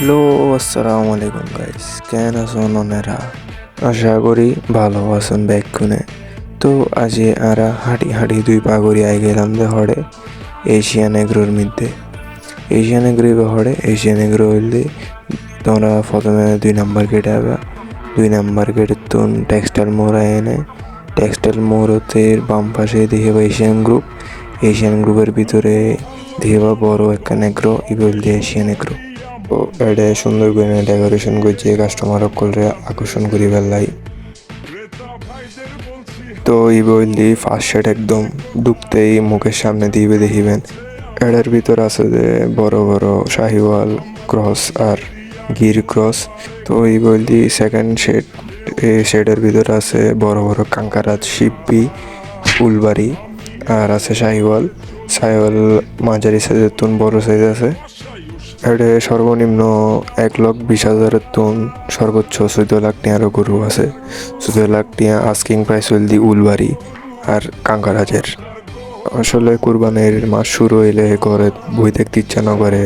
Hello, আসসালামু আলাইকুম guys, কেন আছেন ওনারা? আশা করি ভালো আছেন ব্যাগকুনে। তো আজি আরা হাঁটি হাঁটি দুই পা করি আই গেলাম দে হরে এশিয়ান এগ্রোর মধ্যে। এশিয়ান এগ্রো হরে এশিয়ান এগ্রো হইলে তোমরা প্রথমে 2 নম্বর গেটে আবা। 2 নম্বর গেটের তুন টেক্সটাইল মোড় এনে টেক্সটাইল মোড়তে বাম পাশে দেখে এশিয়ান গ্রুপ। এশিয়ান গ্রুপের ভিতরে দেখে বড় একটা এগ্রো ইবল দিয়ে এশিয়ান এগ্রো। তো এটা সুন্দর করে ডেকোরেশন করছে কাস্টমার সকলরে আকর্ষণ করি ফেললাই। তো এই বললি ফার্স্ট শেড একদম ঢুকতেই মুখের সামনে দিবে দেখিবেন এটার ভিতর আছে যে বড় বড় শাহিওয়াল ক্রস আর গির ক্রস। তো এই বললি সেকেন্ড শেড, এই শেডের ভিতর আছে বড় বড় কাঙ্কারাজ শিপ্পি ফুলবাড়ি আর আছে শাহিওয়াল। শাহিওয়াল মাঝারি সাইজের তুন বড় সাইজ আছে। এটা সর্বনিম্ন 1,20,000 তুন সর্বোচ্চ 14 লাখ টিয়ারও গরু আছে। 14 লাখ টিয়া আস্কিং প্রাইস হইল উলবাড়ি আর কাঙ্কারাজের। আসলে কুরবানির মাস শুরু হইলে ঘরে বই দেখতে ইচ্ছা না করে,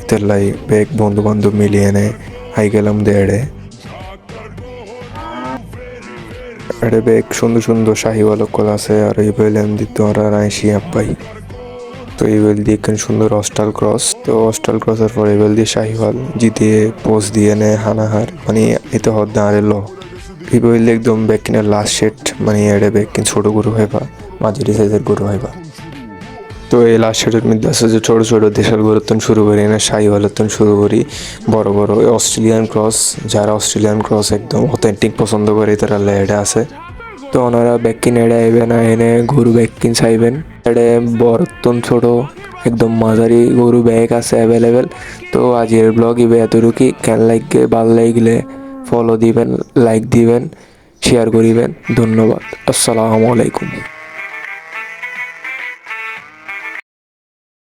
ইতার লাই ব্যাগ বন্ধু বান্ধব মিলিয়ে নেয় আই গেলাম দে এড়ে ব্যাগ সুন্দর সুন্দর শাহিওয়াল কল আছে আর এই বললাম দিত আর আইসি আব্বাই। তো এই বেল দিয়ে একখান সুন্দর অস্টাল ক্রস। তো অস্টাল ক্রসের পর এই বেল দিয়ে শাহিওয়াল জিতে পোস্ট দিয়ে নেয় হানাহার মানে এতে হদ দাঁড়ে ল এই বেল একদম ব্যাগ কিনার লাস্ট সেট মানে এড়ে ব্যাগ কিন ছোটো গরু হইবা মাঝারি সাইজের গরু হইবা। তো এই লাস্ট সেটের মধ্যে আছে যে ছোটো ছোটো দেশের গরুত্তন শুরু করি না শাহিওয়ালের শুরু করি বড় বড় অস্ট্রেলিয়ান ক্রস। যারা অস্ট্রেলিয়ান ক্রস একদম অথেন্টিক পছন্দ করে তারা লেডা আছে। তো ওনারা ব্যাগকিন এড়ে আইবে না এনে গরু ব্যাগকিন চাইবেন এড়ে বরতন ছোট একদম মাঝারি গরু ব্যাগ আছে অ্যাভেলেবেল। তো আজকের ব্লগ ইবে এতটুকুই। কেন লাগবে ভাল লাগলে ফলো দিবেন, লাইক দিবেন, শেয়ার করিবেন। ধন্যবাদ, আসসালামু আলাইকুম।